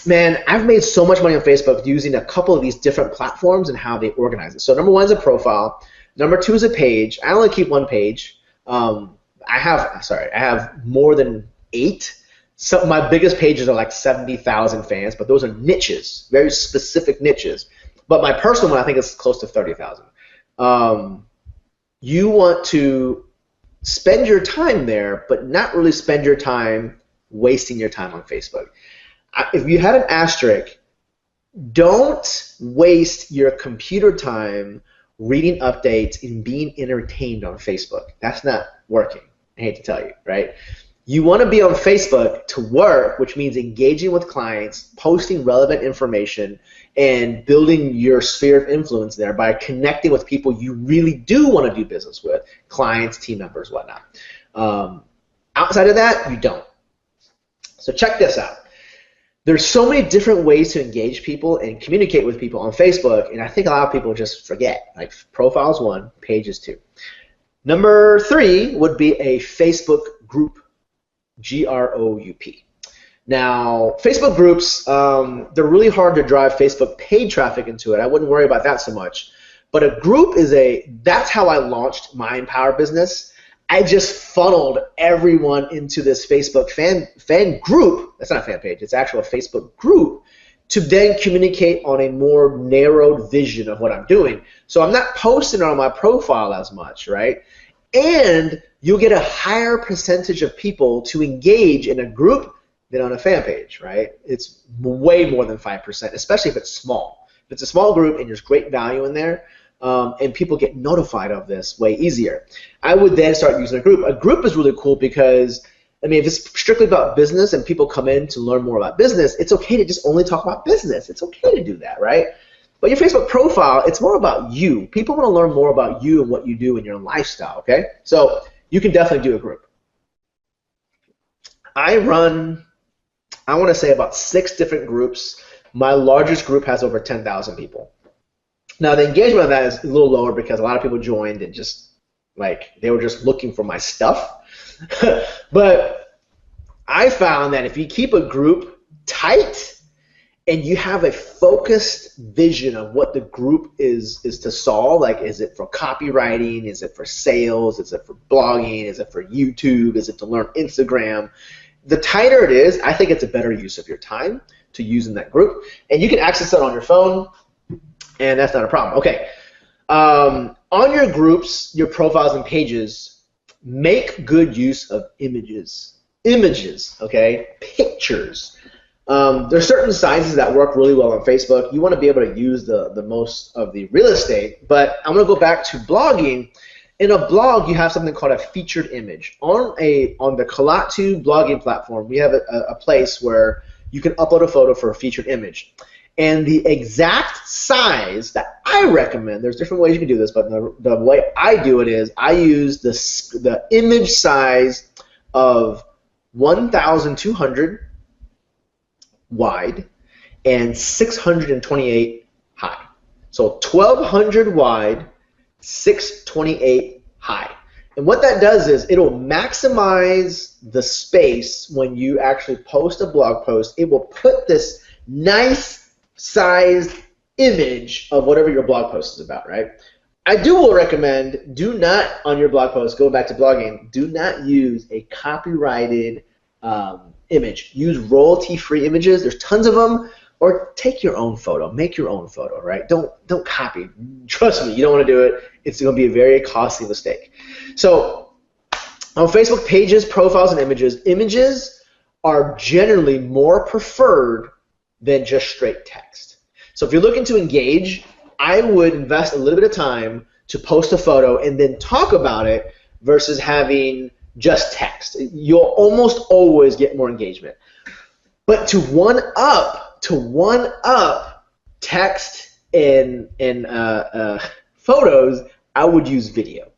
Man, I've made so much money on Facebook using a couple of these different platforms and how they organize it. So number one is a profile. Number two is a page. I only keep one page. I have more than 8. So my biggest pages are like 70,000 fans, but those are niches, very specific niches. But my personal one, I think, is close to 30,000. You want to spend your time there, but not really spend your time wasting your time on Facebook. If you had an asterisk, don't waste your computer time reading updates and being entertained on Facebook. That's not working. I hate to tell you, right? You want to be on Facebook to work, which means engaging with clients, posting relevant information, and building your sphere of influence there by connecting with people you really do want to do business with, clients, team members, whatnot. Outside of that, you don't. So check this out. There's so many different ways to engage people and communicate with people on Facebook, and I think a lot of people just forget. Like, profile's 1, pages 2. Number 3 would be a Facebook group, G-R-O-U-P. Now, Facebook groups, they're really hard to drive Facebook paid traffic into it. I wouldn't worry about that so much. But a group that's how I launched my Empower business. I just funneled everyone into this Facebook fan group. That's not a fan page. It's actually a Facebook group to then communicate on a more narrowed vision of what I'm doing. So I'm not posting on my profile as much, right? And you'll get a higher percentage of people to engage in a group than on a fan page, right? It's way more than 5%, especially if it's small. If it's a small group and there's great value in there, and people get notified of this way easier. I would then start using a group. A group is really cool because, I mean, if it's strictly about business and people come in to learn more about business, it's okay to just only talk about business. It's okay to do that, right? But your Facebook profile, it's more about you. People want to learn more about you and what you do in your lifestyle, okay? So you can definitely do a group. I want to say about 6 different groups. My largest group has over 10,000 people. Now, the engagement on that is a little lower because a lot of people joined and just, like, they were just looking for my stuff. But I found that if you keep a group tight and you have a focused vision of what the group is to solve, like, is it for copywriting, is it for sales, is it for blogging, is it for YouTube, is it to learn Instagram, the tighter it is, I think it's a better use of your time to use in that group. And you can access it on your phone, and that's not a problem. Okay. On your groups, your profiles and pages, make good use of images. Images, okay? Pictures. There's certain sizes that work really well on Facebook. You want to be able to use the most of the real estate, but I'm going to go back to blogging. In a blog, you have something called a featured image. On the Kalatu blogging platform, we have a place where you can upload a photo for a featured image. And the exact size that I recommend, there's different ways you can do this, but the way I do it is I use the image size of 1,200 wide and 628 high. So 1,200 wide, 628 high. And what that does is it'll maximize the space when you actually post a blog post. It will put this nice sized image of whatever your blog post is about, right? I will recommend, do not, on your blog post, go back to blogging, do not use a copyrighted image. Use royalty-free images. There's tons of them. Or take your own photo. Make your own photo, right? Don't copy. Trust me, you don't want to do it. It's going to be a very costly mistake. So on Facebook pages, profiles, and images are generally more preferred than just straight text. So if you're looking to engage, I would invest a little bit of time to post a photo and then talk about it versus having just text. You'll almost always get more engagement. But to one up text and photos, I would use video.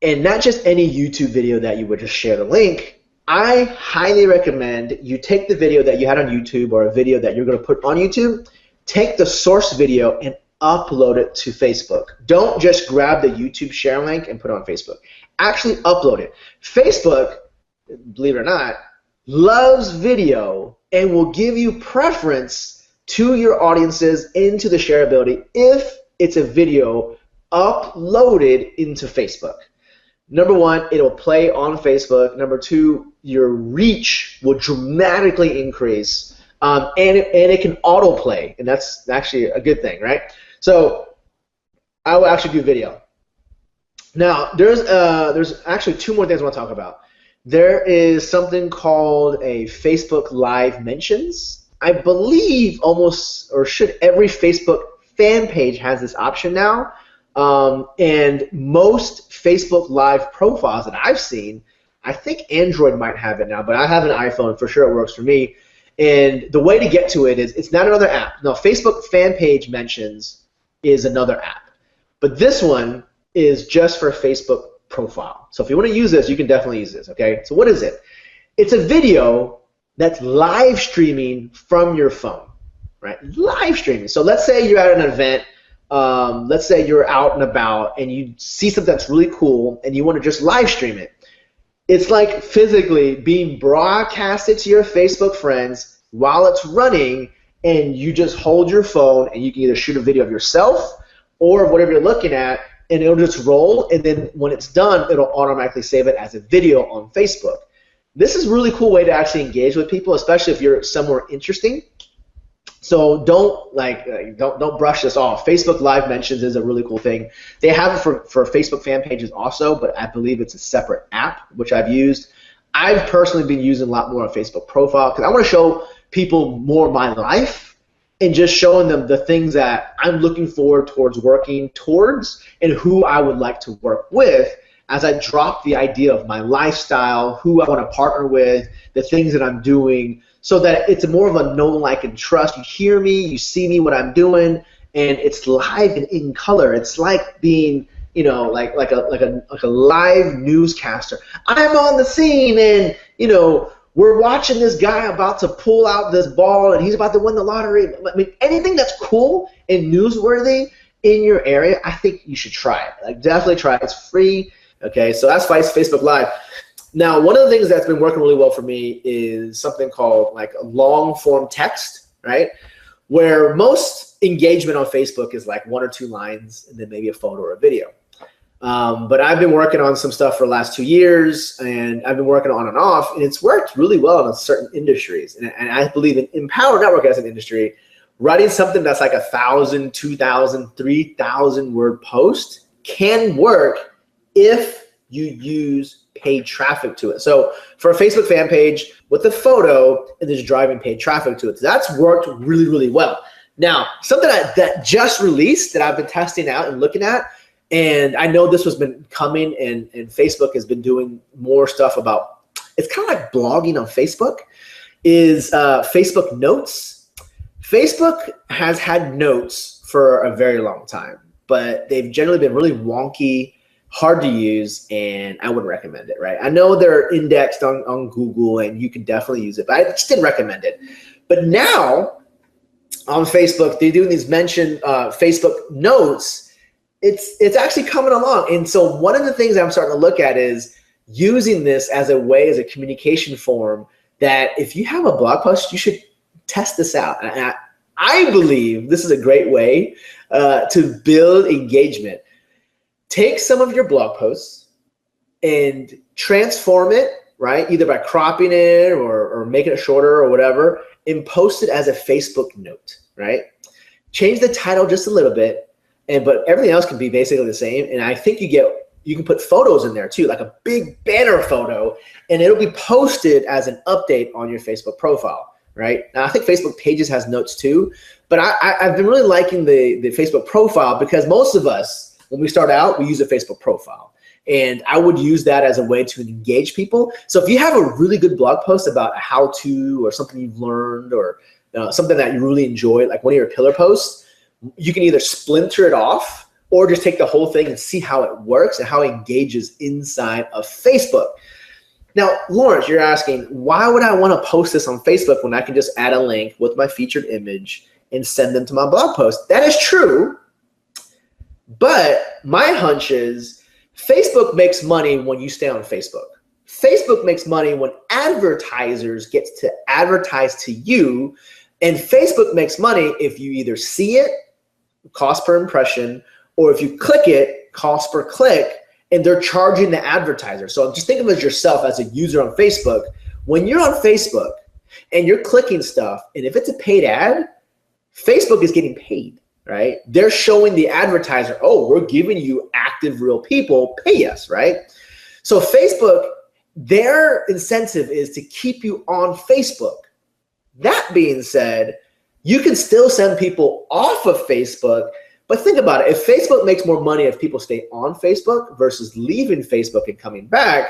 And not just any YouTube video that you would just share the link. I highly recommend you take the video that you had on YouTube or a video that you're going to put on YouTube, take the source video and upload it to Facebook. Don't just grab the YouTube share link and put it on Facebook. Actually upload it. Facebook, believe it or not, loves video and will give you preference to your audiences into the shareability if it's a video uploaded into Facebook. Number one, it'll play on Facebook. Number two, your reach will dramatically increase, and it can autoplay, and that's actually a good thing, right? So I will actually do video. Now, there's actually two more things I want to talk about. There is something called a Facebook Live Mentions. I believe almost, or should every Facebook fan page has this option now. And most Facebook Live profiles that I've seen, I think Android might have it now, but I have an iPhone, for sure it works for me. And the way to get to it is, it's not another app. No, Facebook Fan Page Mentions is another app. But this one is just for Facebook profile. So if you want to use this, you can definitely use this, okay? So what is it? It's a video that's live streaming from your phone, right? Live streaming. So let's say you're at an event. Let's say you're out and about and you see something that's really cool and you want to just live stream it. It's like physically being broadcasted to your Facebook friends while it's running, and you just hold your phone and you can either shoot a video of yourself or whatever you're looking at, and it'll just roll, and then when it's done, it'll automatically save it as a video on Facebook. This is a really cool way to actually engage with people, especially if you're somewhere interesting. So don't brush this off. Facebook Live Mentions is a really cool thing. They have it for Facebook fan pages also, but I believe it's a separate app, which I've used. I've personally been using a lot more on Facebook profile because I want to show people more of my life and just showing them the things that I'm looking forward towards working towards and who I would like to work with as I drop the idea of my lifestyle, who I want to partner with, the things that I'm doing, so that it's more of a know, like, and trust. You hear me, you see me, what I'm doing, and it's live and in color. It's like being, you know, like a live newscaster. I'm on the scene, and you know, we're watching this guy about to pull out this ball, and he's about to win the lottery. I mean, anything that's cool and newsworthy in your area, I think you should try it. Like, definitely try it. It's free. Okay, so that's Facebook Live. Now, one of the things that's been working really well for me is something called like long form text, right? Where most engagement on Facebook is like 1 or 2 lines and then maybe a photo or a video. But I've been working on some stuff for the last 2 years, and I've been working on and off, and it's worked really well in certain industries. And I believe in Power Network as an industry, writing something that's like 1,000, 2,000, 3,000 word post can work if you use paid traffic to it. So for a Facebook fan page with a photo and just driving paid traffic to it, that's worked really, really well. Now, something that just released that I've been testing out and looking at, and I know this has been coming, and Facebook has been doing more stuff about, it's kind of like blogging on Facebook, is Facebook Notes. Facebook has had notes for a very long time, but they've generally been really wonky, hard to use, and I wouldn't recommend it, right? I know they're indexed on Google, and you can definitely use it, but I just didn't recommend it. But now on Facebook, they're doing these Facebook Notes. It's actually coming along. And so one of the things I'm starting to look at is using this as a way, as a communication form, that if you have a blog post, you should test this out. And I believe this is a great way to build engagement. Take some of your blog posts and transform it, right? Either by cropping it or making it shorter or whatever, and post it as a Facebook note, right? Change the title just a little bit, but everything else can be basically the same. And I think you can put photos in there too, like a big banner photo, and it'll be posted as an update on your Facebook profile, right? Now, I think Facebook Pages has notes too, but I've been really liking the Facebook profile, because most of us, when we start out, we use a Facebook profile. And I would use that as a way to engage people. So if you have a really good blog post about a how-to or something you've learned, or something that you really enjoy, like one of your pillar posts, you can either splinter it off or just take the whole thing and see how it works and how it engages inside of Facebook. Now, Lawrence, you're asking, why would I want to post this on Facebook when I can just add a link with my featured image and send them to my blog post? That is true. But my hunch is Facebook makes money when you stay on Facebook. Facebook makes money when advertisers get to advertise to you, and Facebook makes money if you either see it, cost per impression, or if you click it, cost per click, and they're charging the advertiser. So just think of it as yourself as a user on Facebook. When you're on Facebook and you're clicking stuff, and if it's a paid ad, Facebook is getting paid, right? They're showing the advertiser, oh, we're giving you active real people, pay us, right? So Facebook, their incentive is to keep you on Facebook. That being said, you can still send people off of Facebook, but think about it. If Facebook makes more money if people stay on Facebook versus leaving Facebook and coming back,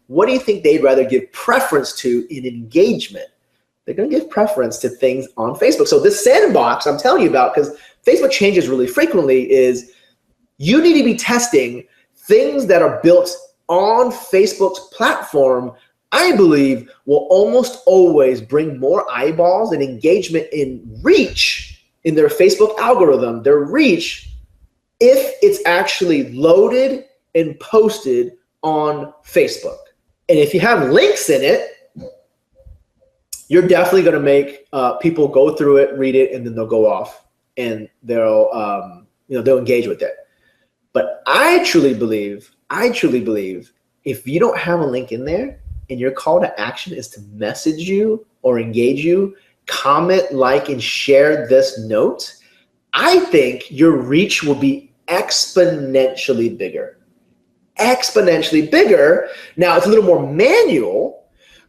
what do you think they'd rather give preference to in engagement? They're going to give preference to things on Facebook. So this sandbox I'm telling you about, because Facebook changes really frequently, is you need to be testing things that are built on Facebook's platform. I believe will almost always bring more eyeballs and engagement in reach in their Facebook algorithm, their reach, if it's actually loaded and posted on Facebook. And if you have links in it, you're definitely going to make people go through it, read it, and then they'll go off and they'll engage with it. But I truly believe if you don't have a link in there and your call to action is to message you or engage you, comment, like, and share this note, I think your reach will be exponentially bigger. Exponentially bigger. Now it's a little more manual.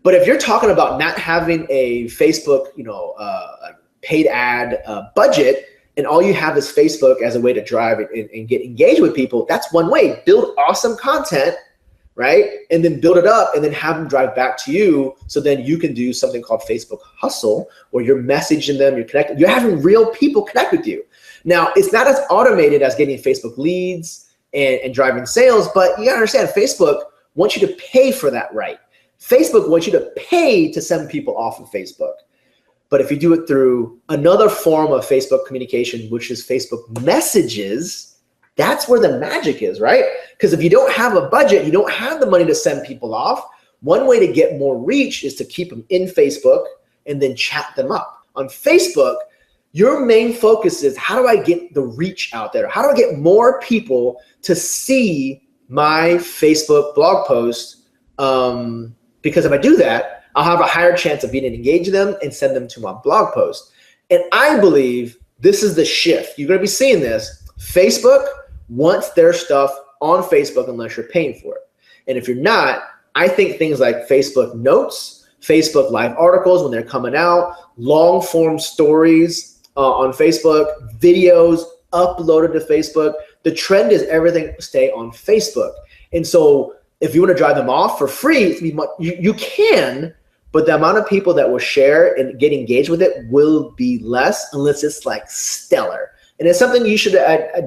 But if you're talking about not having a Facebook, paid ad budget, and all you have is Facebook as a way to drive it and get engaged with people, that's one way. Build awesome content, right? And then build it up and then have them drive back to you. So then you can do something called Facebook Hustle, where you're messaging them, you're connecting, you're having real people connect with you. Now, it's not as automated as getting Facebook leads and driving sales, but you gotta understand, Facebook wants you to pay for that, right? Facebook wants you to pay to send people off of Facebook. But if you do it through another form of Facebook communication, which is Facebook messages, that's where the magic is, right? Because if you don't have a budget, you don't have the money to send people off, one way to get more reach is to keep them in Facebook and then chat them up. On Facebook, your main focus is, how do I get the reach out there? How do I get more people to see my Facebook blog post? Because if I do that, I'll have a higher chance of being able to engage them and send them to my blog post. And I believe this is the shift. You're going to be seeing this. Facebook wants their stuff on Facebook unless you're paying for it. And if you're not, I think things like Facebook Notes, Facebook Live articles when they're coming out, long form stories on Facebook, videos uploaded to Facebook. The trend is everything stay on Facebook. And so if you want to drive them off for free, you can, but the amount of people that will share and get engaged with it will be less unless it's like stellar. And it's something you should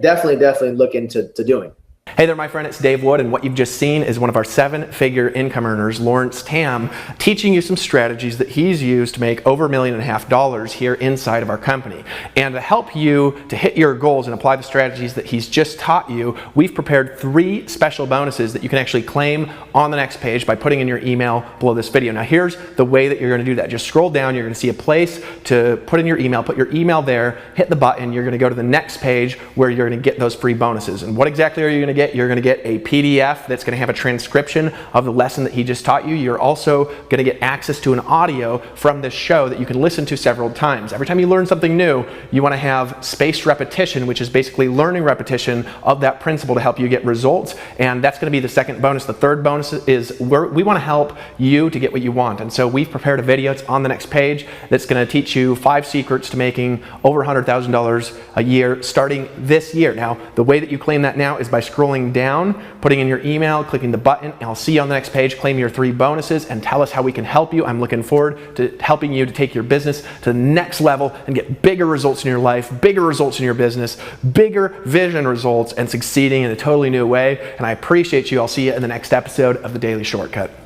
definitely look into doing. Hey there, my friend, it's Dave Wood, and what you've just seen is one of our 7-figure income earners, Lawrence Tam, teaching you some strategies that he's used to make over $1.5 million here inside of our company. And to help you to hit your goals and apply the strategies that he's just taught you, we've prepared 3 special bonuses that you can actually claim on the next page by putting in your email below this video. Now here's the way that you're going to do that. Just scroll down, you're going to see a place to put in your email, put your email there, hit the button, you're going to go to the next page where you're going to get those free bonuses. And what exactly are you going to get? You're going to get a PDF that's going to have a transcription of the lesson that he just taught you. You're also going to get access to an audio from this show that you can listen to several times. Every time you learn something new, you want to have spaced repetition, which is basically learning repetition of that principle to help you get results. And that's going to be the second bonus. The third bonus is we want to help you to get what you want. And so we've prepared a video, it's on the next page, that's going to teach you 5 secrets to making over $100,000 a year starting this year. Now, the way that you claim that now is by scrolling down, putting in your email, clicking the button, and I'll see you on the next page. Claim your 3 bonuses and tell us how we can help you. I'm looking forward to helping you to take your business to the next level and get bigger results in your life, bigger results in your business, bigger vision results, and succeeding in a totally new way. And I appreciate you. I'll see you in the next episode of The Daily Shortcut.